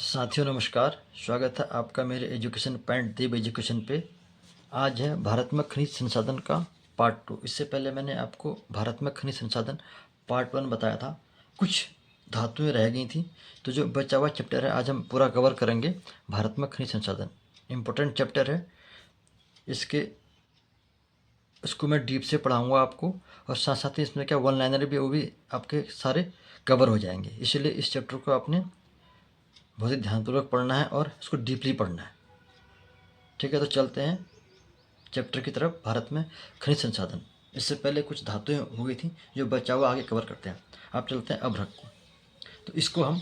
साथियों नमस्कार। स्वागत है आपका मेरे एजुकेशन पॉइंट देव एजुकेशन पे। आज है भारत में खनिज संसाधन का पार्ट 2। इससे पहले मैंने आपको भारत में खनिज संसाधन पार्ट 1 बताया था। कुछ धातुएं रह गई थी, तो जो बचा हुआ चैप्टर है आज हम पूरा कवर करेंगे। भारत में खनिज संसाधन इम्पोर्टेंट चैप्टर है। इसको मैं डीप से पढ़ाऊँगा आपको, और साथ साथ ही इसमें क्या वन लाइनर भी वो भी आपके सारे कवर हो जाएंगे। इसलिए इस चैप्टर को आपने बहुत ही ध्यानपूर्वक पढ़ना है और इसको डीपली पढ़ना है। ठीक है, तो चलते हैं चैप्टर की तरफ। भारत में खनिज संसाधन। इससे पहले कुछ धातुएं हो गई थी, जो बचा हुआ आगे कवर करते हैं। आप चलते हैं अभ्रक को। तो इसको हम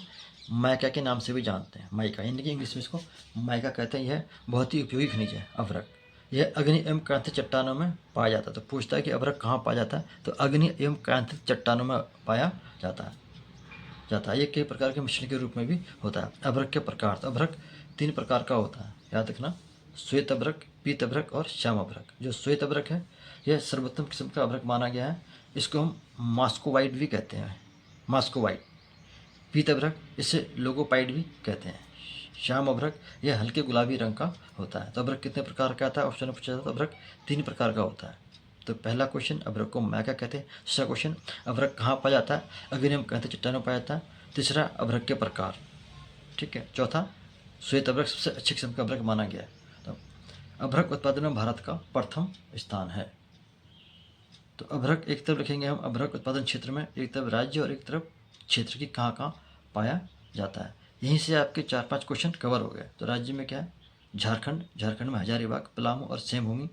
माइका के नाम से भी जानते हैं। माइका यानी कि इंग्लिश में इसको माइका कहते हैं। यह बहुत ही उपयोगी खनिज है अभ्रक। यह अग्नि एवं क्रांतिक चट्टानों में पाया जाता है। तो पूछता है कि अभ्रक कहाँ पाया जाता है, तो अग्नि एवं क्रांतिक चट्टानों में पाया जाता है। ये कई प्रकार के मिश्रण के रूप में भी होता है। अभ्रक के प्रकार, तो अभ्रक 3 प्रकार का होता है, याद रखना। श्वेत अभ्रक, पीत अभ्रक और श्याम अभ्रक। जो श्वेत अभ्रक है यह सर्वोत्तम किस्म का अभ्रक माना गया है। इसको हम मास्कोवाइट भी कहते हैं, मास्कोवाइट। पीत अभ्रक इसे लोगोपाइट भी कहते हैं। श्याम अभ्रक यह हल्के गुलाबी रंग का होता है। तो अभ्रक कितने प्रकार का आता है, ऑप्शन में पूछा जाता है। तो अभ्रक 3 प्रकार का होता है। तो पहला क्वेश्चन, अभ्रक को माइका कहते हैं। दूसरा क्वेश्चन, अभ्रक कहाँ पाया जाता है, अग्नियम कहते चट्टानों में पाया जाता है। तीसरा, अभ्रक के प्रकार। ठीक है। चौथा, श्वेत अभ्रक सबसे अच्छी किस्म का अभ्रक माना गया है। तो अभ्रक उत्पादन में भारत का प्रथम स्थान है। तो अभ्रक एक तरफ लिखेंगे हम, अभ्रक उत्पादन क्षेत्र में एक तरफ राज्य और एक तरफ क्षेत्र की कहाँ कहाँ पाया जाता है। यहीं से आपके 4-5 क्वेश्चन कवर हो गए। तो राज्य में क्या है, झारखंड में हजारीबाग, पलामू और सेमभूमि।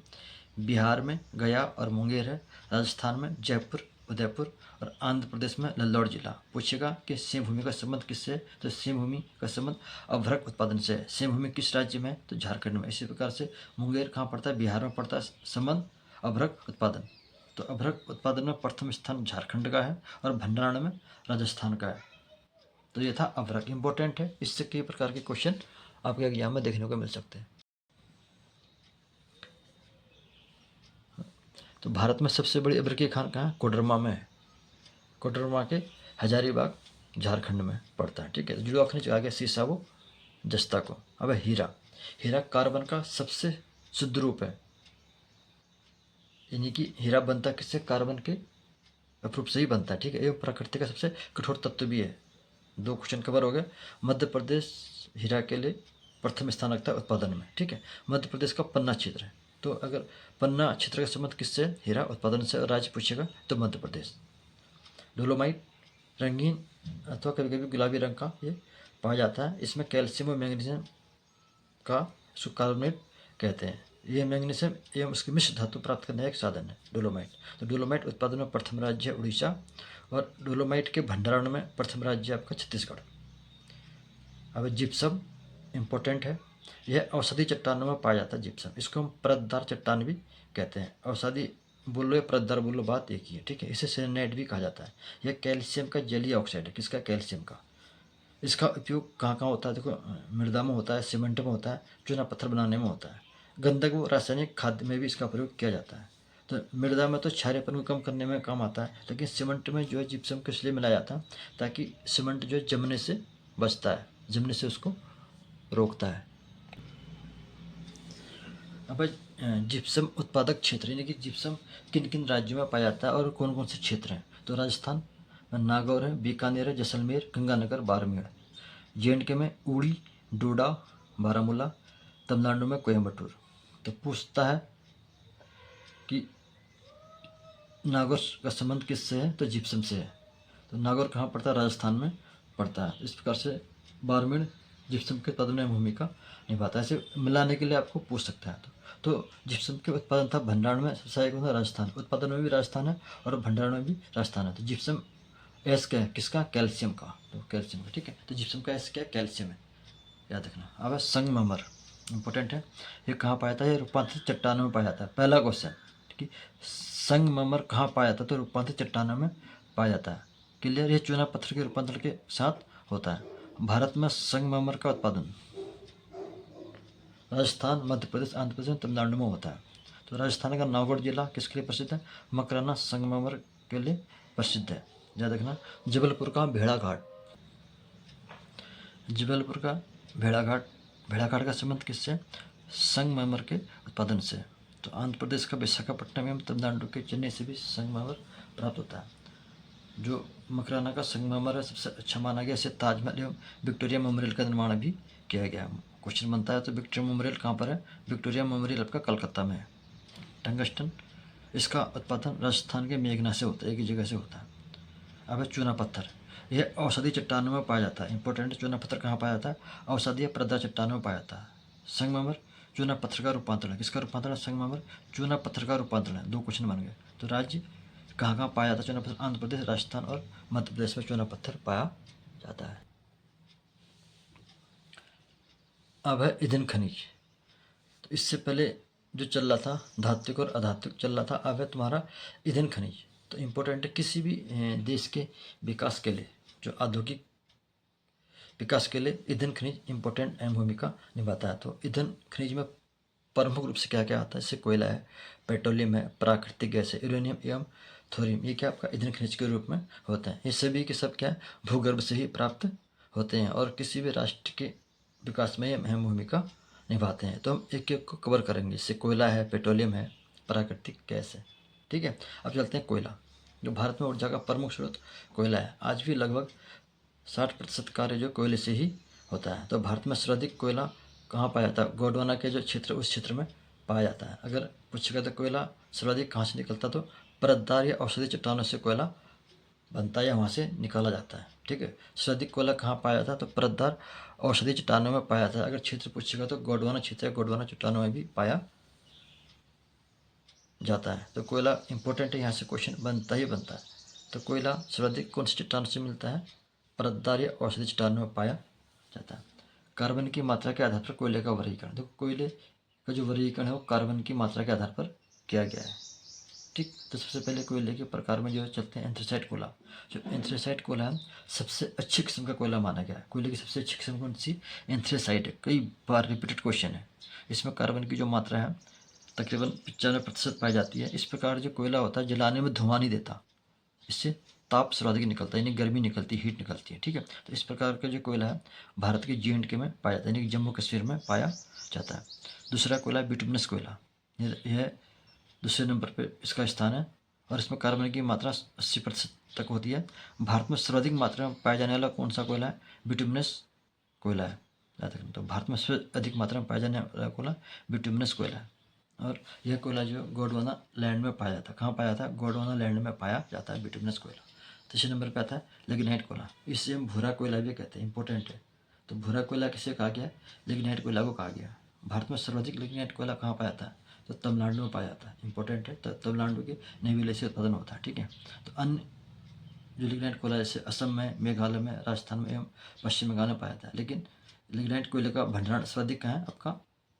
बिहार में गया और मुंगेर है। राजस्थान में जयपुर, उदयपुर और आंध्र प्रदेश में नल्लौर जिला। पूछेगा कि सेमभूमि का संबंध किससे है, तो सेमभूमि का संबंध अभ्रक उत्पादन से है। सेमभूमि किस राज्य में है, तो झारखंड में। इसी प्रकार से मुंगेर कहाँ पड़ता है, बिहार में पड़ता है। संबंध अभ्रक उत्पादन। तो अभ्रक उत्पादन में प्रथम स्थान झारखंड का है और भंडारण में राजस्थान का है। तो ये था अभ्रक, इंपॉर्टेंट है। इससे कई प्रकार के क्वेश्चन आपके एग्जाम में देखने को मिल सकते हैं। तो भारत में सबसे बड़ी अभ्रकीय खान कहाँ है, कोडरमा में है। कोडरमा के हजारीबाग झारखंड में पड़ता है। ठीक है। जुड़वा खनिज आ गया सीसा, वो जस्ता को। अब हीरा। हीरा कार्बन का सबसे शुद्ध रूप है, यानी कि हीरा बनता किससे, कार्बन के अप्रूप से ही बनता है। ठीक है। एवं प्रकृति का सबसे कठोर तत्व भी है। 2 क्वेश्चन कवर हो गए। मध्य प्रदेश हीरा के लिए प्रथम स्थान रखता है उत्पादन में। ठीक है। मध्य प्रदेश का पन्ना क्षेत्र है। तो अगर पन्ना क्षेत्र का संबंध किससे, हीरा उत्पादन से, और राज्य पूछेगा तो मध्य प्रदेश। डोलोमाइट रंगीन अथवा कभी कभी गुलाबी रंग का ये पाया जाता है। इसमें कैल्शियम और मैग्नीशियम का इसको कार्बोनेट कहते हैं। यह मैग्नीशियम एवं उसकी मिश्र धातु प्राप्त करने का एक साधन है डोलोमाइट। तो डोलोमाइट उत्पादन में प्रथम राज्य है उड़ीसा, और डोलोमाइट के भंडारण में प्रथम राज्य आपका छत्तीसगढ़। अब जिप्सम इम्पोर्टेंट है। यह औषधि चट्टानों में पाया जाता है जिप्सम। इसको हम परतदार चट्टान भी कहते हैं। औषधि बोल लो या परतदार बोल लो, बात एक ही है। ठीक है। इसे सेलेनाइट भी कहा जाता है। यह कैल्शियम का जलीय ऑक्साइड है। किसका, कैल्शियम का। इसका उपयोग कहाँ कहाँ होता है, देखो, मृदा में होता है, सीमेंट में होता है, चूना पत्थर बनाने में होता है। गंधक व रासायनिक खाद्य में भी इसका प्रयोग किया जाता है। तो मृदा में तो क्षारीयपन को कम करने में काम आता है, लेकिन सीमेंट में जो है जिप्सम को इसलिए मिलाया जाता है ताकि सीमेंट जो है जमने से बचता है, जमने से उसको रोकता है। अब जिप्सम उत्पादक क्षेत्र, यानी कि जिप्सम किन किन राज्यों में पाया जाता है और कौन कौन से क्षेत्र हैं। तो राजस्थान में नागौर है, बीकानेर है, जैसलमेर, गंगानगर, बाड़मेर। जे में उड़ी, डोडा, बारामूला। तमिलनाडु में कोयम्बटूर। तो पूछता है कि नागौर का संबंध किससे है, तो जिप्सम से है। तो नागौर कहाँ पड़ता है, राजस्थान में पड़ता है। इस प्रकार से बाड़मेर जिप्सम के उत्पादन में भूमिका निभाता है। ऐसे मिलाने के लिए आपको पूछ सकता है। तो जिप्सम के उत्पादन था भंडारण में सबसे आगे था राजस्थान। उत्पादन में भी राजस्थान है और भंडारण में भी राजस्थान है। तो जिप्सम एस क्या है, किसका, कैल्शियम का। तो कैल्शियम का। ठीक है। तो जिप्सम का एस क्या है, कैल्शियम है, याद रखना। अब है संगमरमर, इंपॉर्टेंट है। ये कहाँ पाया जाता है, ये रूपांतरित चट्टानों में पाया जाता है। पहला क्वेश्चन कि संगमरमर कहाँ पाया जाता है, तो रूपांतरित चट्टानों में पाया जाता है। क्लियर। ये चूना पत्थर के रूपांतरण के साथ होता है। भारत में संगमरमर का उत्पादन राजस्थान, मध्य प्रदेश, आंध्र प्रदेश, तमिलनाडु में होता है। तो राजस्थान का नौगढ़ जिला किसके लिए प्रसिद्ध है, मकराना संगमरमर के लिए प्रसिद्ध है, याद रखना। जबलपुर का भेड़ाघाट, जबलपुर का भेड़ाघाट भेड़ाघाट का संबंध किससे? संगमरमर के उत्पादन से। तो आंध्र प्रदेश का विशाखापट्टनम एवं तमिलनाडु के चेन्नई से भी संगमरमर प्राप्त होता है। जो मकराना का संगमरमर है सबसे अच्छा माना गया। इसे ताजमहल एवं विक्टोरिया मेमोरियल का निर्माण भी किया गया। क्वेश्चन बनता है तो विक्टोरिया मेमोरियल कहाँ पर है? विक्टोरिया मेमोरियल आपका कलकत्ता में है। टंगस्टन, इसका उत्पादन राजस्थान के मेघना से होता है, एक ही जगह से होता है। अब है चूना पत्थर, यह औषधि चट्टानों में पाया जाता है। इंपॉर्टेंट, चूना पत्थर कहाँ पाया जाता है? औषधीय प्रदा चट्टानों में पाया जाता है। संगमरमर चूना पत्थर का रूपांतरण है। किसका रूपांतरण है? संगमरमर चूना पत्थर का रूपांतरण है। 2 क्वेश्चन बन गए। तो राज्य कहाँ कहाँ पाया जाता है चूना पत्थर? आंध्र प्रदेश, राजस्थान और मध्य प्रदेश में चूना पत्थर पाया जाता है। अब है ईंधन खनिज। तो इससे पहले जो चल रहा था धात्विक और अधात्विक चल रहा था, अब है तुम्हारा ईंधन खनिज। तो इम्पोर्टेंट है, किसी भी देश के विकास के लिए, जो औद्योगिक विकास के लिए ईंधन खनिज इंपॉर्टेंट अहम भूमिका निभाता है। तो ईंधन खनिज में प्रमुख रूप से क्या क्या आता है? जैसे कोयला है, पेट्रोलियम है, प्राकृतिक गैस है, यूरेनियम एवं थोरियम, ये क्या आपका ईंधन खनिज के रूप में होते हैं। ये सभी के सब क्या है? भूगर्भ से ही प्राप्त होते हैं और किसी भी राष्ट्र के विकास में ये अहम भूमिका निभाते हैं। तो हम एक एक को कवर करेंगे। जैसे कोयला है, पेट्रोलियम है, प्राकृतिक गैस है। ठीक है, अब चलते हैं कोयला। जो भारत में ऊर्जा का प्रमुख स्रोत कोयला है। आज भी लगभग 60% कार्य जो कोयले से ही होता है। तो भारत में सर्वाधिक कोयला कहाँ पाया जाता है? गोंडवाना के जो क्षेत्र, उस क्षेत्र में पाया जाता है। अगर पूछेगा तो कोयला सर्वाधिक कहाँ से निकलता, तो परतदार या औषधि चट्टानों से कोयला बनता है या वहाँ से निकाला जाता है। ठीक है, सर्वाधिक कोयला कहाँ पाया जाता है? तो परतदार औषधि चट्टानों में पाया जाता है। अगर क्षेत्र पूछेगा तो गोंडवाना क्षेत्र है, गोंडवाना चट्टानों में भी पाया जाता है। तो कोयला इंपॉर्टेंट है, यहाँ से क्वेश्चन बनता ही बनता है। तो कोयला सर्वाधिक कौन से चट्टान से मिलता है? परतदार या औषधि चट्टानों में पाया जाता है। कार्बन की मात्रा के आधार पर कोयले का वर्गीकरण। देखो कोयले का जो वर्गीकरण है वो कार्बन की मात्रा के आधार पर किया गया है। ठीक, तो सबसे पहले कोयले के प्रकार में जो चलते हैं एंथ्रेसाइट कोयला। जो एंथ्रेसाइट कोयला है सबसे अच्छी किस्म का कोयला माना गया है। कोयले की सबसे अच्छी किस्म कौन सी? एंथ्रेसाइट है। कई बार रिपीटेड क्वेश्चन है। इसमें कार्बन की जो मात्रा है तकरीबन 95% पाई जाती है। इस प्रकार जो कोयला होता है जलाने में धुआं नहीं देता, इससे ताप सर्वाधिक निकलता है, यानी गर्मी निकलती है, हीट निकलती है। ठीक है, तो इस प्रकार का जो कोयला है भारत के J&K में पाया जाता है, यानी कि जम्मू कश्मीर में पाया जाता है। दूसरा कोयला बिटुमिनस कोयला, यह दूसरे नंबर पर इसका स्थान है और इसमें कार्बन की मात्रा 80% तक होती है। भारत में सर्वाधिक मात्रा में पाया जाने वाला कौन सा कोयला है? बिटुमिनस कोयला है, याद रखना। तो भारत में सबसे अधिक मात्रा में पाया जाने वाला कोयला बिटुमिनस कोयला है। और यह कोयला जो गोंडवाना लैंड में पाया जाता है। कहाँ पाया जाता है? गोंडवाना लैंड में पाया जाता है बिटुमिनस कोयला। तीसरे नंबर पे आता है लिग्नाइट कोयला, इसे हम भूरा कोयला भी कहते हैं, इंपॉर्टेंट है। तो भूरा कोयला किसे कहा गया? लिग्नाइट कोयला को कहा गया। भारत में सर्वाधिक लिग्नाइट कोयला कहाँ पाया जाता है? तो तमिलनाडु में पाया जाता है, इंपॉर्टेंट है। तो तमिलनाडु के नेविले से उत्पादन होता है। ठीक है, तो अन्य जो लिग्नाइट कोयला जैसे असम में, मेघालय में, राजस्थान में एवं पश्चिम बंगाल में पाया जाता है। लेकिन लिग्नाइट कोयले का भंडारण सर्वाधिक कहाँ है? आपका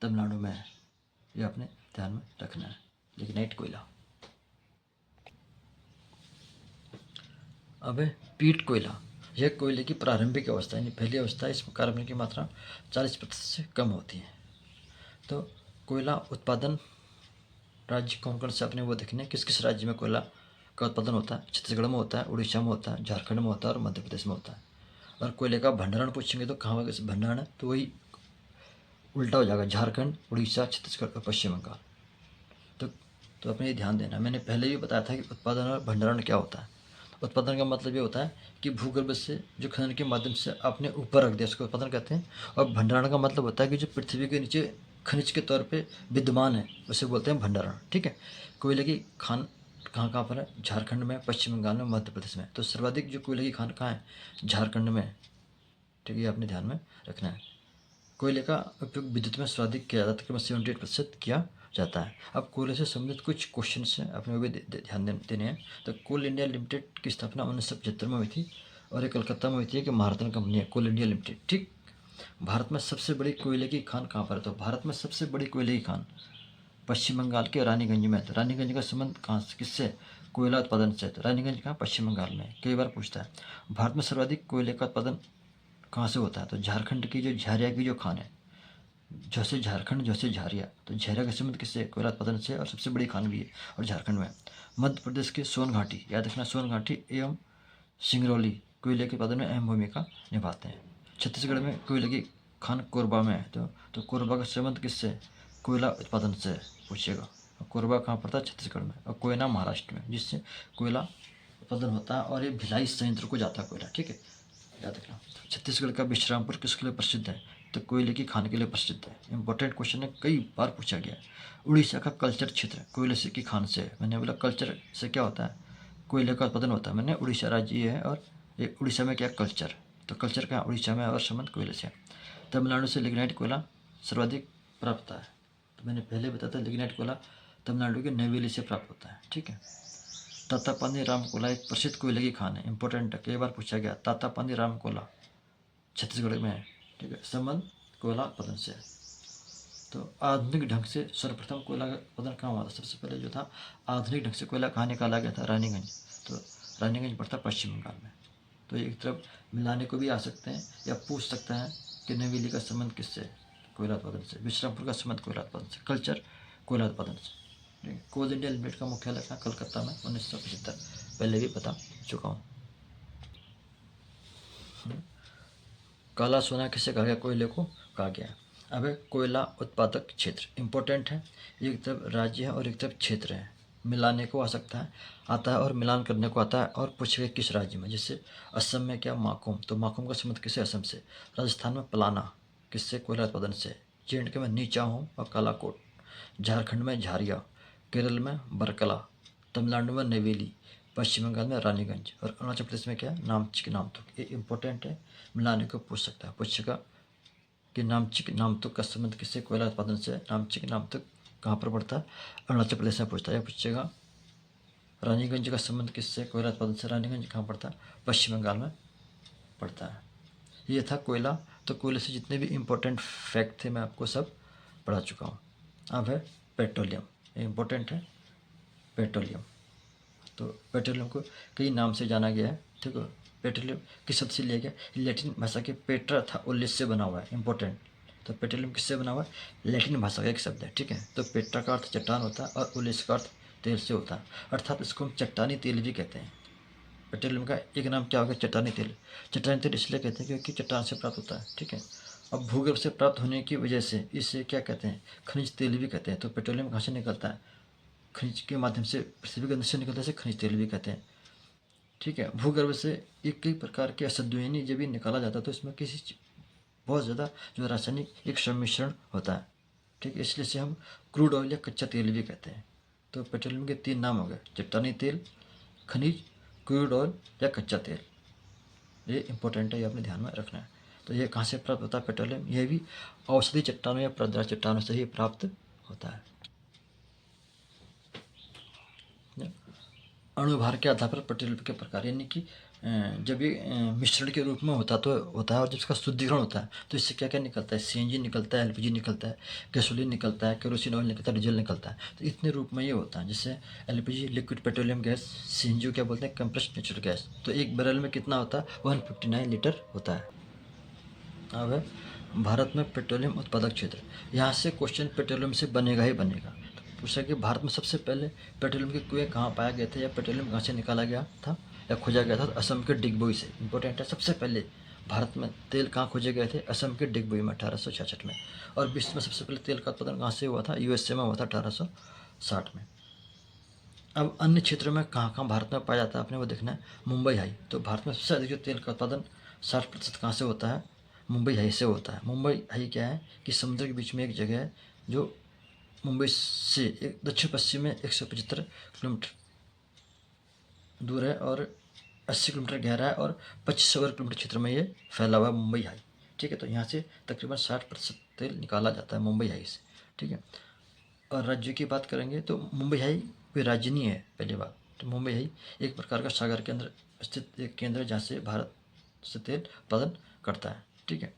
तमिलनाडु में है, ये आपने ध्यान में रखना है। लिग्नाइट कोयला। अब है पीट कोयला। यह कोयले की प्रारंभिक अवस्था, यानी पहली अवस्था है। इसमें कार्बन की मात्रा 40% से कम होती है। तो कोयला उत्पादन राज्य कौन कौन से अपने वो देखने, किस किस राज्य में कोयला का उत्पादन होता है? छत्तीसगढ़ में होता है, उड़ीसा में होता है, झारखंड में होता है और मध्य प्रदेश में होता है। और कोयले का भंडारण पूछेंगे तो कहाँ कैसे भंडारण है? तो वही उल्टा हो जाएगा, झारखंड, उड़ीसा, छत्तीसगढ़ और पश्चिम बंगाल। तो अपने ये ध्यान देना, मैंने पहले भी बताया था कि उत्पादन और भंडारण क्या होता है। उत्पादन का मतलब ये होता है कि भूगर्भ से जो खनन के माध्यम से आपने ऊपर रख दिया, उसको उत्पादन कहते हैं। और भंडारण का मतलब होता है कि जो पृथ्वी के नीचे खनिज के तौर पे विद्यमान है, उसे बोलते हैं भंडारण। ठीक है, कोयले की खान कहाँ कहाँ पर है? झारखंड में, पश्चिम बंगाल में, मध्य प्रदेश में। तो सर्वाधिक जो कोयले की खान कहाँ है? झारखंड में। ठीक है, आपने ध्यान में रखना है। कोयले का उपयोग विद्युत में सर्वाधिक किया जाता है, तकरीबन 78% किया जाता है। अब कोयले से संबंधित कुछ क्वेश्चन हैं, अपने वो भी ध्यान देने हैं। तो कोल इंडिया लिमिटेड की स्थापना 1975 में हुई थी और ये कलकत्ता में हुई थी, कि महारत्न कंपनी है कोल इंडिया लिमिटेड। ठीक, भारत में सबसे बड़ी कोयले की खान कहाँ पर है? तो भारत में सबसे बड़ी कोयले की खान पश्चिम बंगाल के रानीगंज में है। तो रानीगंज का संबंध कहाँ से, किससे? कोयला उत्पादन से। तो रानीगंज कहाँ? पश्चिम बंगाल में। कई बार पूछता है। भारत में सर्वाधिक कोयले का उत्पादन कहाँ से होता है? तो झारखंड की जो झारिया की जो खान है, जैसे झारखंड जैसे झारिया, तो झारिया का संबंध किससे? कोयला उत्पादन से, और सबसे बड़ी खान भी है और झारखंड में। मध्य प्रदेश के सोन घाटी, याद रखना, सोन घाटी एवं सिंगरौली कोयले के उत्पादन में अहम भूमिका निभाते हैं। छत्तीसगढ़ में कोयले की खान कोरबा में है, तो कोरबा का संबंध किससे? कोयला उत्पादन से पूछेगा। कोरबा कहाँ पड़ता है? छत्तीसगढ़ में। और कोयना महाराष्ट्र में, जिससे कोयला उत्पादन होता है और ये भिलाई संयंत्र को जाता है कोयला, ठीक है, याद रखना। छत्तीसगढ़ का विश्रामपुर किसके लिए प्रसिद्ध है? तो कोयले की खान के लिए प्रसिद्ध है। इंपॉर्टेंट क्वेश्चन है, कई बार पूछा गया है। उड़ीसा का कल्चर क्षेत्र कोयले से की खान से है। मैंने बोला कल्चर से क्या होता है? कोयले का उत्पादन होता है। मैंने उड़ीसा राज्य ये है, और ये उड़ीसा में क्या कल्चर, तो कल्चर का उड़ीसा में और संबंध कोयले से। तमिलनाडु से लिग्नाइट कोयला सर्वाधिक प्राप्त होता है। तो मैंने पहले बताया था लिग्नाइट कोयला तमिलनाडु के नवेली से प्राप्त होता है, ठीक है। तातापानी राम कोयला एक प्रसिद्ध कोयले की खान है। इंपॉर्टेंट है, कई बार पूछा गया। तातापानी राम कोयला छत्तीसगढ़ में है, ठीक है। संबंध कोयला उत्पादन से। तो आधुनिक ढंग से सर्वप्रथम कोयला का उत्पादन कहाँ हुआ था? सबसे पहले जो था आधुनिक ढंग से कोयला कहाँ निकाला गया था? रानीगंज। तो रानीगंज पड़ता है पश्चिम बंगाल में। तो एक तरफ मिलाने को भी आ सकते हैं, या पूछ सकता है कि नवेली का संबंध किससे? कोयला उत्पादन से। विश्रामपुर का संबंध कोयला उत्पादन से। कल्चर कोयला उत्पादन से। कोल इंडिया लिमिटेड का मुख्यालय कहाँ? कलकत्ता में, 1975, पहले भी बता चुका हूँ। काला सोना किसे कहा गया? कोयले को कहा गया। अब है कोयला उत्पादक क्षेत्र। इंपॉर्टेंट है, एक तरफ राज्य है और एक तरफ क्षेत्र है। मिलाने को आ सकता है, आता है, और मिलान करने को आता है, और पूछेगा किस राज्य में। जैसे असम में क्या? माकुम। तो माकुम का संबंध किससे? असम से। राजस्थान में पलाना किससे? कोयला उत्पादन से। जे&के में नीचाहू और कालाकोट। झारखंड में झारिया। केरल में बरकला। तमिलनाडु में नेवेली। पश्चिम बंगाल में रानीगंज। और अरुणाचल प्रदेश में क्या? नामचिक नामतुक। ये इंपॉर्टेंट है, मिलाने को पूछ सकता है। पूछेगा कि नामचिक नामतुक का संबंध किससे? कोयला उत्पादन से। नामचिक नामतुक कहाँ पर पड़ता है? अरुणाचल प्रदेश में पूछता है। पूछेगा रानीगंज का संबंध किससे? कोयला उत्पादन से। रानीगंज कहाँ पड़ता है? पश्चिम बंगाल में पड़ता है। ये था कोयला। तो कोयले से जितने भी इम्पोर्टेंट फैक्ट थे मैं आपको सब पढ़ा चुका हूँ। अब है पेट्रोलियम। इम्पोर्टेंट है पेट्रोलियम। तो पेट्रोलियम को कई नाम से जाना गया है, ठीक है। पेट्रोलियम किस शब्द से लिया गया? लैटिन भाषा के पेट्रा था उल्लेस से बना हुआ है। इंपॉर्टेंट। तो पेट्रोलियम किससे बना हुआ है? लैटिन भाषा का एक शब्द है, ठीक है। तो पेट्रा का अर्थ चट्टान होता है, और उल्लेस का अर्थ तेल से होता है, अर्थात इसको हम चट्टानी तेल भी कहते हैं। पेट्रोलियम का एक नाम क्या होगा? चट्टानी तेल। चट्टानी तेल इसलिए कहते हैं क्योंकि चट्टान से प्राप्त होता है, ठीक है। अब भूगर्भ से प्राप्त होने की वजह से इसे क्या कहते हैं? खनिज तेल भी कहते हैं। तो पेट्रोलियम कहाँ से निकलता है? खनिज के माध्यम से, पृथ्वी के अंदर से निकलता है, इसे खनिज तेल भी कहते हैं, ठीक है। भूगर्भ से एक कई प्रकार के असंद्वयनी जब भी निकाला जाता है, तो इसमें किसी बहुत ज़्यादा जो रासायनिक एक सम्मिश्रण होता है, ठीक है। इसलिए से हम क्रूड ऑयल या कच्चा तेल भी कहते हैं। तो पेट्रोलियम के 3 नाम हो गए: चट्टानी तेल, खनिज, क्रूड ऑयल या कच्चा तेल। ये इंपॉर्टेंट है, ये अपने ध्यान में रखना है। तो ये कहाँ से प्राप्त होता है पेट्रोलियम? यह भी औषधि चट्टानों या प्रदरा चट्टानों से ही प्राप्त होता है। अणुभार के आधार पर पेट्रोलियम के प्रकार, यानी कि जब ये मिश्रण के रूप में होता है, और जब इसका शुद्धिकरण होता है तो इससे क्या क्या निकलता है? सीएनजी निकलता है, एलपीजी निकलता है, गैसोलीन निकलता है, केरोसिन ऑयल निकलता है, डीजल निकलता है। तो इतने रूप में ये होता है, जैसे LPG liquid petroleum gas, CNG क्या बोलते हैं? Compressed natural gas. तो एक बैरल में कितना होता है? 159 लीटर होता है। अब है भारत में पेट्रोलियम उत्पादक क्षेत्र। यहाँ से क्वेश्चन पेट्रोलियम से बनेगा ही बनेगा। तो पूछा कि भारत में सबसे पहले पेट्रोलियम के कुएँ कहाँ पाए गए थे, या पेट्रोलियम कहाँ से निकाला गया था या खोजा गया था? तो असम के डिगबोई से। इंपॉर्टेंट है, सबसे पहले भारत में तेल कहाँ खोजे गए थे? असम के डिगबोई में 1866 में। और विश्व में सबसे पहले तेल का उत्पादन कहाँ से हुआ था? यूएसए में हुआ था 1860 में। अब अन्य क्षेत्रों में कहाँ कहाँ भारत में पाया जाता है, आपने वो देखना है। मुंबई हाई। तो भारत में सबसे अधिक जो तेल का उत्पादन 60% कहाँ से होता है? मुंबई हाई से होता है। मुंबई हाई क्या है कि समुद्र के बीच में एक जगह है, जो मुंबई से एक दक्षिण पश्चिम में 175 किलोमीटर दूर है, और 80 किलोमीटर गहरा है, और 25 वर्ग किलोमीटर क्षेत्र में ये फैला हुआ है मुंबई हाई, ठीक है। तो यहाँ से तकरीबन 60% तेल निकाला जाता है मुंबई हाई से, ठीक है। और राज्य की बात करेंगे तो मुंबई हाई कोई राज्य नहीं है, पहली बात। तो मुंबई हाई एक प्रकार का सागर के अंदर स्थित एक केंद्र है, जहाँ से भारत से तेल उत्पादन करता है, ठीक है।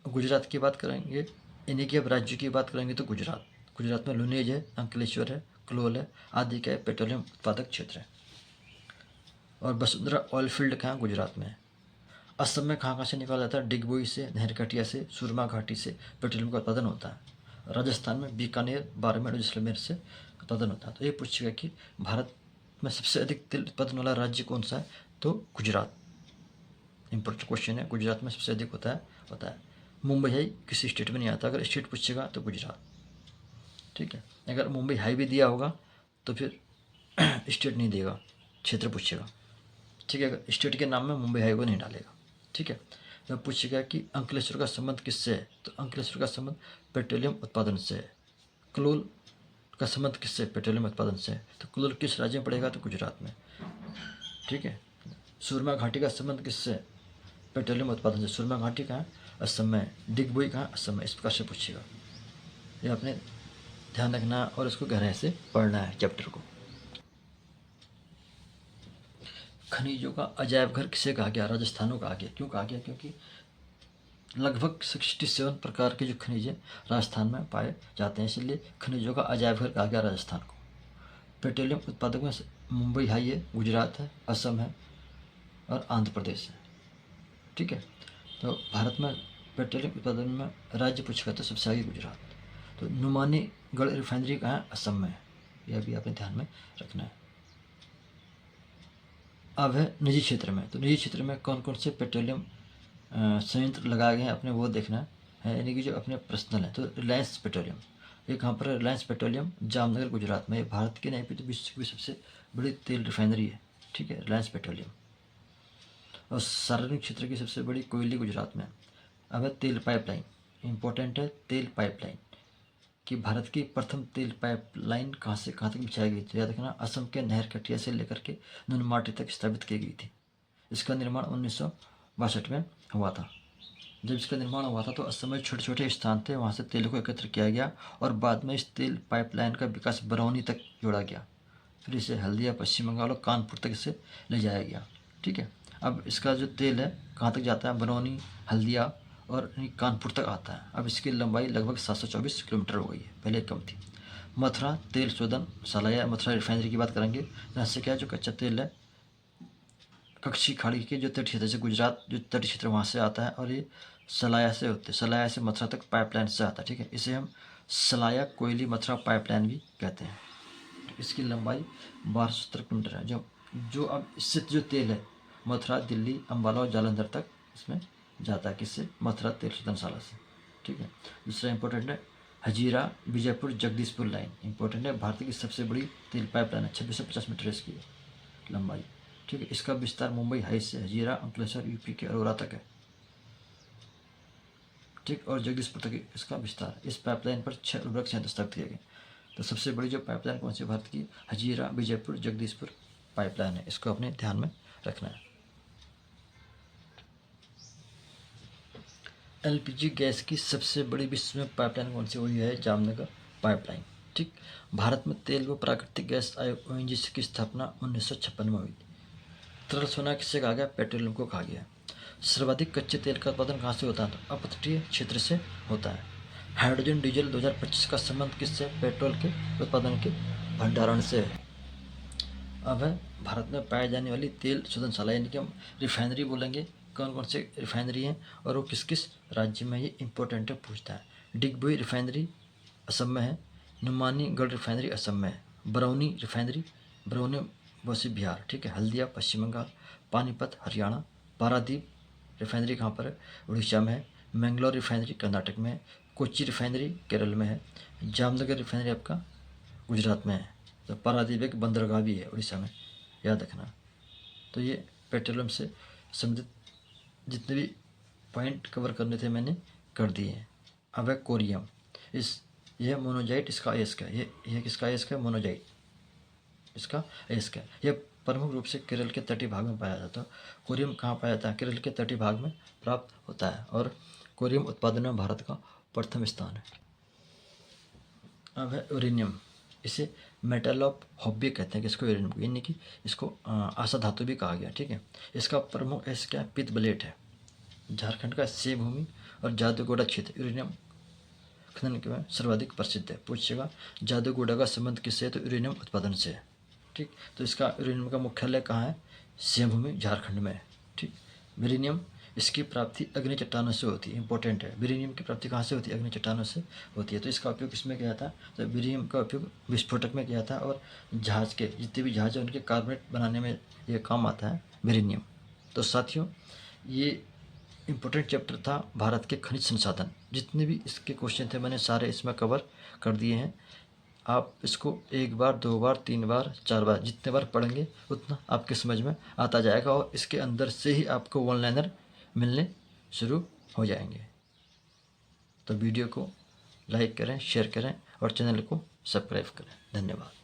गुजरात की बात करेंगे, यानी कि अब राज्य की बात करेंगे तो गुजरात में लुनेज है, अंकलेश्वर है, क्लोल है आदि का पेट्रोलियम उत्पादक क्षेत्र है। और वसुंधरा ऑयल फील्ड कहाँ? गुजरात में है। असम में कहाँ से निकाला जाता है? डिगबोई से, नहरकटिया से, सुरमा घाटी से पेट्रोलियम का उत्पादन होता है। राजस्थान में बीकानेर, बाड़मेर, जैसलमेर से उत्पादन होता है। तो ये पूछेगा कि भारत में सबसे अधिक तेल उत्पादन वाला राज्य कौन सा है? तो गुजरात। इंपॉर्टेंट क्वेश्चन है, गुजरात में सबसे अधिक होता है। मुंबई हाई किसी स्टेट में नहीं आता। अगर स्टेट पूछेगा तो गुजरात, ठीक है। अगर मुंबई हाई भी दिया होगा तो फिर स्टेट नहीं देगा, क्षेत्र पूछेगा, ठीक है। अगर स्टेट के नाम में मुंबई हाई को नहीं डालेगा, ठीक है। तो पूछेगा कि अंकलेश्वर का संबंध किससे है, तो अंकलेश्वर का संबंध पेट्रोलियम उत्पादन से है। कलोल का संबंध किससे, पेट्रोलियम उत्पादन से है, तो कलोल किस राज्य में पड़ेगा, तो गुजरात में, ठीक है। सुरमा घाटी का संबंध किससे, पेट्रोलियम उत्पादन से। सुरमा घाटी कहाँ, असम में। डिगबोई कहाँ, असम में। इस प्रकार से पूछेगा। ये आपने ध्यान रखना और इसको गहराई से पढ़ना है चैप्टर को। खनिजों का अजायब घर किसे कहा गया, राजस्थानों कहा गया। क्यों कहा गया, क्योंकि लगभग 67 प्रकार के जो खनिज हैं राजस्थान में पाए जाते हैं, इसलिए खनिजों का अजायब घर कहा गया राजस्थान को। पेट्रोलियम उत्पादक में मुंबई हाई है, गुजरात है, असम है और आंध्र प्रदेश है, ठीक है। तो भारत में पेट्रोलियम उत्पादन में राज्य पूछेगा तो सबसे आगे गुजरात। तो नुमानीगढ़ रिफाइनरी कहाँ है, असम में है। यह भी आपने ध्यान में रखना है। अब है निजी क्षेत्र में। तो निजी क्षेत्र में कौन कौन से पेट्रोलियम संयंत्र लगाए गए हैं अपने, वो देखना है, यानी कि जो अपने पर्सनल है। तो रिलायंस पेट्रोलियम, ये कहाँ पर है, रिलायंस पेट्रोलियम जामनगर गुजरात में। ये भारत की नहीं तो विश्व की सबसे बड़ी तेल रिफाइनरी है, ठीक है, रिलायंस पेट्रोलियम। और सार्वजनिक क्षेत्र की सबसे बड़ी कोयली गुजरात में। अब है तेल पाइपलाइन, इंपॉर्टेंट है तेल पाइपलाइन, कि भारत की प्रथम तेल पाइपलाइन कहाँ से कहाँ तक बिछाई गई। तो याद रखना, असम के नहर कटिया से लेकर के नुनमाटी तक स्थापित की गई थी। इसका निर्माण 1962 में हुआ था। जब इसका निर्माण हुआ था तो असम में छोटे छोटे स्थान थे, वहाँ से तेल को एकत्र किया गया और बाद में इस तेल पाइपलाइन का विकास बरौनी तक जोड़ा गया। फिर इसे हल्दिया, पश्चिम बंगाल और कानपुर तक इसे ले जाया गया, ठीक है। अब इसका जो तेल है कहाँ तक जाता है, बरौनी, हल्दिया और कानपुर तक आता है। अब इसकी लंबाई लगभग 724 किलोमीटर हो गई है, पहले कम थी। मथुरा तेल शोधन शाला या मथुरा रिफाइनरी की बात करेंगे, जहाँ से क्या है, जो कच्चा तेल है कच्छी खाड़ी के जो तट क्षेत्र से, गुजरात जो तट क्षेत्र वहाँ से आता है और ये सलाया से होते, सलाया से मथुरा तक पाइपलाइन से आता है, ठीक है। इसे हम सलाया कोयली मथुरा पाइपलाइन भी कहते हैं। इसकी लंबाई 1270 किलोमीटर है। जो अब इससे जो तेल है मथुरा, दिल्ली, अम्बाला और जालंधर तक इसमें जाता है, किससे, मथुरा तेल शोधनशाला से, ठीक है। दूसरा इंपॉर्टेंट है हजीरा विजयपुर जगदीशपुर लाइन, इंपॉर्टेंट है, भारत की सबसे बड़ी तेल पाइपलाइन है, 2650 मीटर इसकी लंबाई, ठीक है। इसका विस्तार मुंबई हाई से हजीरा अंकलेश्वर यूपी के अरोरा तक है, ठीक, और जगदीशपुर तक इसका विस्तार। इस पाइपलाइन पर 6 उर्वरक संयंत्र स्थापित किए गए। तो सबसे बड़ी जो पाइपलाइन कौन सी भारत की, हजीरा विजयपुर जगदीशपुर पाइपलाइन है, इसको अपने ध्यान में रखना है। एलपीजी गैस की सबसे बड़ी विश्व में पाइपलाइन कौन सी हुई है, जामनगर पाइपलाइन, ठीक। भारत में तेल व प्राकृतिक गैस आयोग ओएनजीसी की स्थापना 1956 में हुई। तरल सोना किससे कहा गया, पेट्रोलियम को कहा गया। सर्वाधिक कच्चे तेल का उत्पादन कहाँ से होता है, तो अपतटीय क्षेत्र से होता है। हाइड्रोजन डीजल 2025 का संबंध किससे, पेट्रोल के उत्पादन के भंडारण से है। अब है भारत में पाए जाने वाली तेल शोधनशाला, यानी कि हम रिफाइनरी बोलेंगे, कौन कौन से रिफाइनरी हैं और वो किस किस राज्य में, ये इंपॉर्टेंट है, पूछता है। डिगबोई रिफाइनरी असम में है, नुमानीगढ़ रिफाइनरी असम में है, बरौनी रिफाइनरी बरौनी बसी बिहार, ठीक है, हल्दिया पश्चिम बंगाल, पानीपत हरियाणा, पारादीप रिफाइनरी कहाँ पर है, उड़ीसा में है, मैंगलोर रिफाइनरी कर्नाटक में है, कोच्चि रिफाइनरी केरल में है, जामनगर रिफाइनरी आपका गुजरात में है। तो पारादीप एक बंदरगाह भी है उड़ीसा में, याद रखना। तो ये पेट्रोलियम से संबंधित जितने भी पॉइंट कवर करने थे मैंने कर दिए हैं। अब है कोरियम, इस यह मोनोजाइट, इसका अयस्क है, ये किसका अयस्क है, मोनोजाइट इसका अयस्क है। यह प्रमुख रूप से केरल के तटीय भाग में पाया जाता है। कोरियम कहाँ पाया जाता है, केरल के तटीय भाग में प्राप्त होता है और कोरियम उत्पादन में भारत का प्रथम स्थान है। अब है यूरेनियम, इसे मेटल ऑफ हॉबी कहते हैं, किसको, यूरेनियम को, यानी कि इसको आशा धातु भी कहा गया, ठीक है। इसका प्रमुख अयस्क क्या, पित्त ब्लेट है। झारखंड का सेवभूमि और जादूगोड़ा क्षेत्र यूरेनियम खनन के में सर्वाधिक प्रसिद्ध है। पूछेगा जादूगोड़ा का संबंध किससे है, तो यूरेनियम उत्पादन से है, ठीक। तो इसका यूरेनियम का मुख्यालय कहाँ है, सेवभूमि झारखंड में है, ठीक। यूरेनियम इसकी प्राप्ति अग्नि चट्टानों से होती है, इंपॉर्टेंट है। यूरेनियम की प्राप्ति कहाँ से होती है, अग्नि चट्टानों से होती है। तो इसका उपयोग किसमें किया था, तो यूरेनियम का उपयोग विस्फोटक में किया था और जहाज के जितने भी जहाज हैं उनके कार्बोनेट बनाने में ये काम आता है यूरेनियम। तो साथियों, ये इम्पोर्टेंट चैप्टर था भारत के खनिज संसाधन। जितने भी इसके क्वेश्चन थे मैंने सारे इसमें कवर कर दिए हैं। आप इसको 1 बार 2 बार 3 बार 4 बार जितने बार पढ़ेंगे उतना आपके समझ में आता जाएगा और इसके अंदर से ही आपको वन लाइनर मिलने शुरू हो जाएंगे। तो वीडियो को लाइक करें, शेयर करें और चैनल को सब्सक्राइब करें। धन्यवाद।